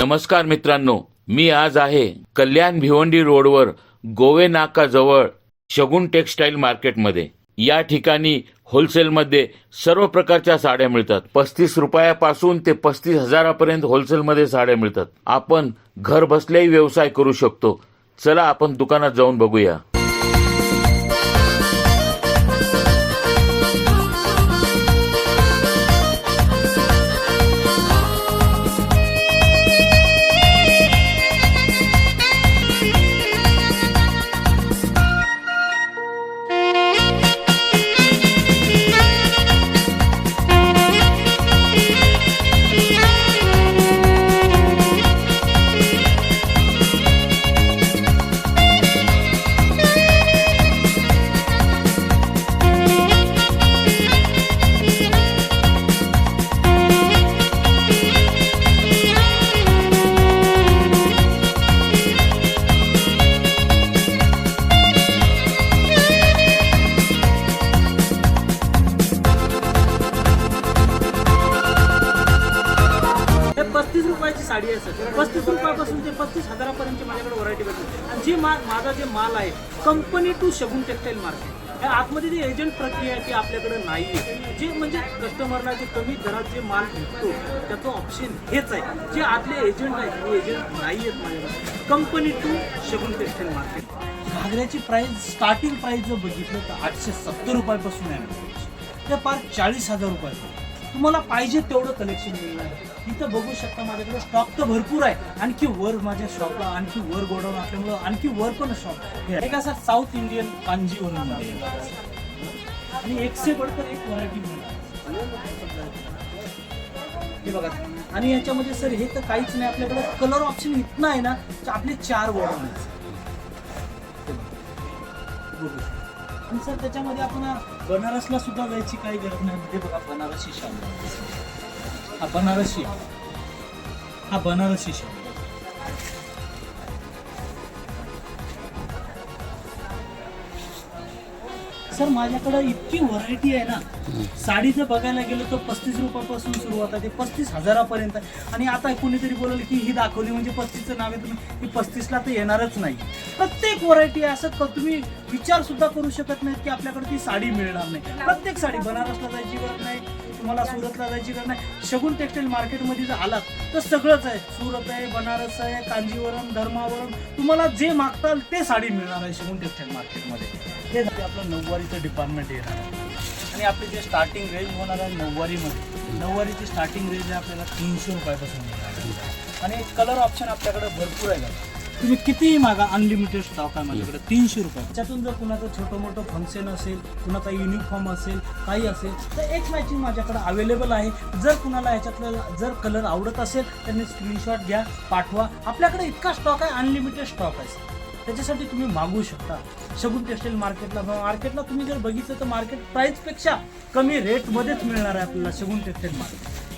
नमस्कार मित्रांनो, मी आज आहे कल्याण भिवंडी रोडवर गोवे नाका जवळ शगुन टेक्सटाईल मार्केटमध्ये। या ठिकाणी होलसेलमध्ये सर्व प्रकारच्या साड्या मिळतात। 35 रुपयापासून ते 35,000 पर्यंत होलसेलमध्ये साड्या मिळतात। आपण घर बसल्याही व्यवसाय करू शकतो। चला आपण दुकानात जाऊन बघूया। साडी आहे सर, 35 रुपयापासून ते 35,000 पर्यंतची माझ्याकडे व्हरायटी भेटते। आणि जी माझा जे माल आहे company to Shagun textile market, या आतमध्ये जी एजंट प्रक्रिया आहे ती आपल्याकडे नाही आहे। जे म्हणजे कस्टमरला जे कमी दरात जे माल भेटतो त्याचं ऑप्शन हेच आहे। जे आतले एजंट आहेत ते एजंट नाही आहेत माझ्याकडे। Company to Shagun textile market घागऱ्याची प्राइस स्टार्टिंग प्राइस जर बघितलं तर 870 रुपयापासून आहे ते पार 40,000 रुपये। तुम्हाला पाहिजे तेवढं कलेक्शन मिळणार। इथं बघू शकता माझ्याकडे स्टॉक तर भरपूर आहे। आणखी वर माझ्या शॉपला आणखी वर गोडाऊन असल्यामुळं आणखी वर पण शॉप एक असा साऊथ इंडियन कांजीवरम मध्ये आणि एक से बढ़कर एक व्हरायटी मिळणार हे बघा। आणि याच्यामध्ये सर हे तर काहीच नाही, आपल्याकडे कलर ऑप्शन इतना आहे ना, आपले 4 गोडाऊन आहेत। आणि सर त्याच्यामध्ये आपण बनारसला सुद्धा जायची काही गरज नाही। हे बघा बनारसी शाल, हा बनारसी शाल। सर माझ्याकडे इतकी व्हरायटी आहे ना, साडी जर बघायला गेलो तर 35 रुपयापासून सुरुवात आहे ते 35,000 पर्यंत। आणि आता कोणीतरी बोललं की ही दाखवली म्हणजे 35चं नाव आहे, तुम्ही ही 35ला तर येणारच नाही। प्रत्येक व्हरायटी आहे, असं तुम्ही विचार सुद्धा करू शकत नाही की आपल्याकडे ती साडी मिळणार नाही। प्रत्येक साडी, बनारसला जायची गरज नाही, तुम्हाला सुरतला जायची गरज नाही। शगुन टेक्सटाईल मार्केटमध्ये जर आलात तर सगळंच आहे। सुरत आहे, बनारस आहे, कांजीवरम, धर्मावरम, तुम्हाला जे मागताल ते साडी मिळणार आहे शगुन टेक्सटाईल मार्केटमध्ये। हे आपलं नऊवारीचं डिपार्टमेंट येणार आहे। आणि आपली जे स्टार्टिंग रेंज होणार आहे नऊवारीमध्ये, नऊवारीची स्टार्टिंग रेंज आहे आपल्याला 300 रुपयापासून मिळणार आहे। आणि कलर ऑप्शन आपल्याकडे भरपूर आहे, तुम्ही कितीही मागा, अनलिमिटेड स्टॉक आहे माझ्याकडे 300 रुपये। त्याच्यातून जर कुणाचं छोटं मोठं फंक्शन असेल, कुणाचा युनिफॉर्म असेल, काही असेल तर एक मॅचिंग माझ्याकडे अवेलेबल आहे। जर कुणाला ह्याच्यातलं जर कलर आवडत असेल त्यांनी स्क्रीनशॉट घ्या, पाठवा। आपल्याकडे इतका स्टॉक आहे, अनलिमिटेड स्टॉक आहे, त्याच्यासाठी तुम्ही मागवू शकता। शगुन टेक्सटाईल मार्केटला तुम्ही जर बघितलं तर मार्केट प्राइसपेक्षा कमी रेटमध्येच मिळणार आहे आपल्याला शगुन टेक्सटाईल मार्केट।